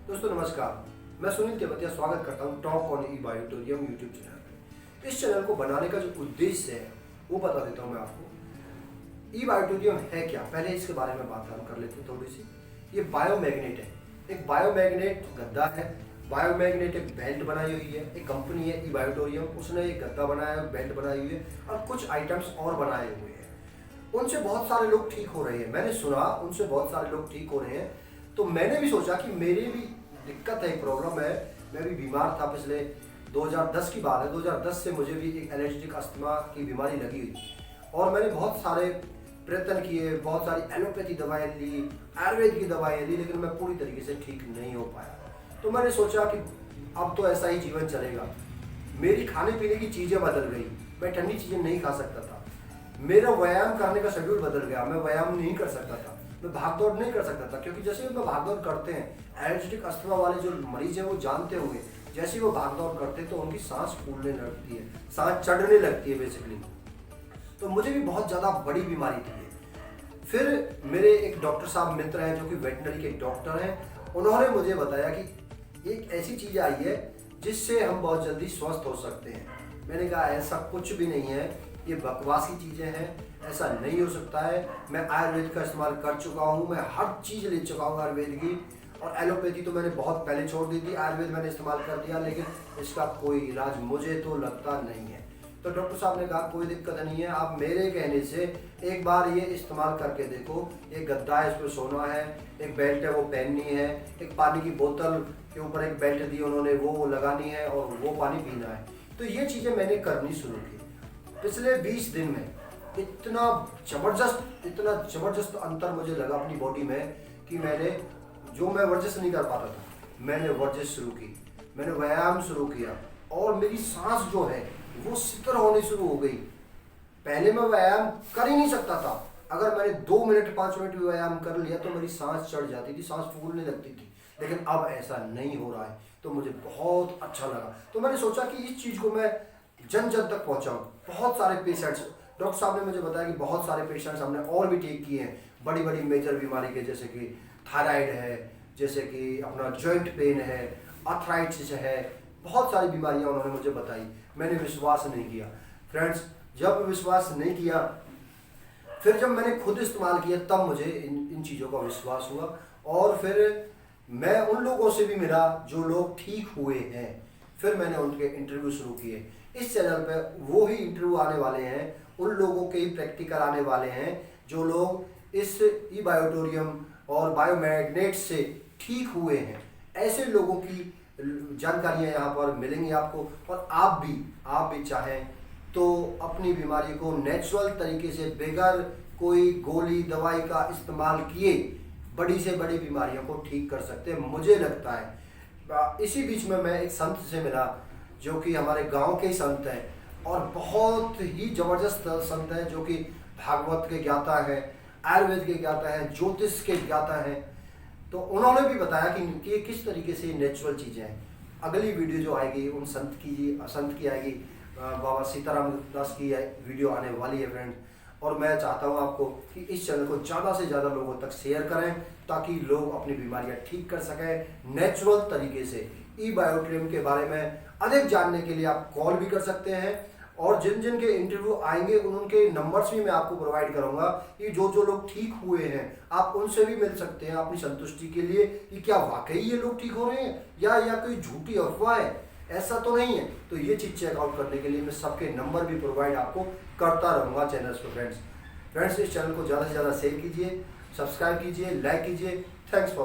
दोस्तों नमस्कार, मैं सुनील तेवतिया स्वागत करता हूँ talk on e biotorium YouTube channel पे। इस चैनल को बनाने का जो उद्देश्य है वो बता देता हूँ मैं आपको। ई बायोटोरियम है क्या, पहले इसके बारे में बात हम कर लेते हैं थोड़ी सी। ये बायोमैग्नेट है, एक बायोमैग्नेट गद्दा है। बायोमैग्नेट एक बेल्ट बनाई हुई है, एक कंपनी है ई बायोटोरियम, उसने एक गद्दा बनाया है, बेल्ट बनाई हुई है और कुछ आइटम्स और बनाए हुए हैं। उनसे बहुत सारे लोग ठीक हो रहे हैं, मैंने सुना उनसे बहुत सारे लोग ठीक हो रहे हैं। तो मैंने भी सोचा कि मेरी भी दिक्कत है, प्रॉब्लम है, मैं भी बीमार था। पिछले 2010 की बात है, 2010 से मुझे भी एक एलर्जिक अस्थमा की बीमारी लगी हुई और मैंने बहुत सारे प्रयत्न किए, बहुत सारी एलोपैथी दवाएं ली, आयुर्वेद की दवाएं ली, लेकिन मैं पूरी तरीके से ठीक नहीं हो पाया। तो मैंने सोचा कि अब तो ऐसा ही जीवन चलेगा। मेरी खाने पीने की चीज़ें बदल गई, मैं ठंडी चीज़ें नहीं खा सकता था। मेरा व्यायाम करने का शेड्यूल बदल गया, मैं व्यायाम नहीं कर सकता था, मैं भाग दौड़ नहीं कर सकता था, क्योंकि जैसे वो भाग दौड़ करते हैं, एलर्जिक अस्थमा वाले जो मरीज हैं वो जानते होंगे, जैसे वो भाग दौड़ करते हैं तो उनकी सांस फूलने लगती है, सांस चढ़ने लगती है बेसिकली। तो मुझे भी बहुत ज़्यादा बड़ी बीमारी थी। फिर मेरे एक डॉक्टर साहब मित्र हैं जो कि वेटनरी के डॉक्टर हैं, उन्होंने मुझे बताया कि एक ऐसी चीज़ आई है जिससे हम बहुत जल्दी स्वस्थ हो सकते हैं। मैंने कहा ऐसा कुछ भी नहीं है, ये बकवास की चीज़ें हैं, ऐसा नहीं हो सकता है। मैं आयुर्वेद का इस्तेमाल कर चुका हूँ, मैं हर चीज़ ले चुका हूँ आयुर्वेद की, और एलोपैथी तो मैंने बहुत पहले छोड़ दी थी, आयुर्वेद मैंने इस्तेमाल कर दिया, लेकिन इसका कोई इलाज मुझे तो लगता नहीं है। तो डॉक्टर साहब ने कहा कोई दिक्कत नहीं है, आप मेरे कहने से एक बार ये इस्तेमाल करके देखो। एक गद्दा है, इस पर सोना है, एक बेल्ट है वो पहननी है, एक पानी की बोतल के ऊपर एक बेल्ट दी उन्होंने वो लगानी है और वो पानी पीना है। तो ये चीज़ें मैंने करनी शुरू की। पिछले 20 दिन में इतना ज़बरदस्त अंतर मुझे लगा अपनी बॉडी में कि मैं वर्जिश नहीं कर पाता था, मैंने वर्जिश शुरू की, मैंने व्यायाम शुरू किया और मेरी सांस जो है वो शीतल होनी शुरू हो गई। पहले मैं व्यायाम कर ही नहीं सकता था, अगर मैंने 2 मिनट 5 मिनट भी व्यायाम कर लिया तो मेरी सांस चढ़ जाती थी, सांस फूलने लगती थी। लेकिन अब ऐसा नहीं हो रहा है, तो मुझे बहुत अच्छा लगा। तो मैंने सोचा कि इस चीज़ को मैं जन जन तक पहुंचाऊं। बहुत सारे पेशेंट्स, डॉक्टर साहब ने मुझे बताया कि बहुत सारे पेशेंट्स हमने और भी ठीक किए हैं, बड़ी बड़ी मेजर बीमारी के, जैसे कि थायराइड है, जैसे कि अपना जॉइंट पेन है, आर्थराइटिस है, बहुत सारी बीमारियां उन्होंने मुझे बताई। मैंने विश्वास नहीं किया फ्रेंड्स। जब विश्वास नहीं किया, फिर जब मैंने खुद इस्तेमाल किया तब मुझे इन चीज़ों का विश्वास हुआ। और फिर मैं उन लोगों से भी मिला जो लोग ठीक हुए हैं, फिर मैंने उनके इंटरव्यू शुरू किए। इस चैनल पे वो ही इंटरव्यू आने वाले हैं, उन लोगों के ही प्रैक्टिकल आने वाले हैं जो लोग इस ई बायोटोरियम और बायोमैग्नेट से ठीक हुए हैं। ऐसे लोगों की जानकारियाँ यहाँ पर मिलेंगी आपको। और आप भी चाहें तो अपनी बीमारी को नेचुरल तरीके से बगैर कोई गोली दवाई का इस्तेमाल किए बड़ी से बड़ी बीमारियों को ठीक कर सकते हैं, मुझे लगता है। इसी बीच में मैं एक संत से मिला जो कि हमारे गांव के ही संत हैं और बहुत ही ज़बरदस्त संत हैं, जो कि भागवत के ज्ञाता हैं, आयुर्वेद के ज्ञाता हैं, ज्योतिष के ज्ञाता हैं। तो उन्होंने भी बताया कि ये किस तरीके से नेचुरल चीज़ें हैं। अगली वीडियो जो आएगी उन संत की आएगी, बाबा सीताराम दास की वीडियो आने वाली है फ्रेंड्स। और मैं चाहता हूँ आपको कि इस चैनल को ज़्यादा से ज़्यादा लोगों तक शेयर करें, ताकि लोग अपनी बीमारियाँ ठीक कर सकें नेचुरल तरीके से। ई बायोटोरियम के बारे में अधिक जानने के लिए आप कॉल भी कर सकते हैं, और जिन जिन के इंटरव्यू आएंगे उनके नंबर्स भी मैं आपको प्रोवाइड करूंगा कि जो लोग ठीक हुए हैं आप उनसे भी मिल सकते हैं अपनी संतुष्टि के लिए कि क्या वाकई ये लोग ठीक हो रहे हैं या कोई झूठी अफवाह है, ऐसा तो नहीं है। तो ये चीज़ चेकआउट करने के लिए मैं सबके नंबर भी प्रोवाइड आपको करता रहूँगा चैनल्स पर। फ्रेंड्स इस चैनल को ज़्यादा से ज़्यादा शेयर कीजिए, सब्सक्राइब कीजिए, लाइक कीजिए। Thanks for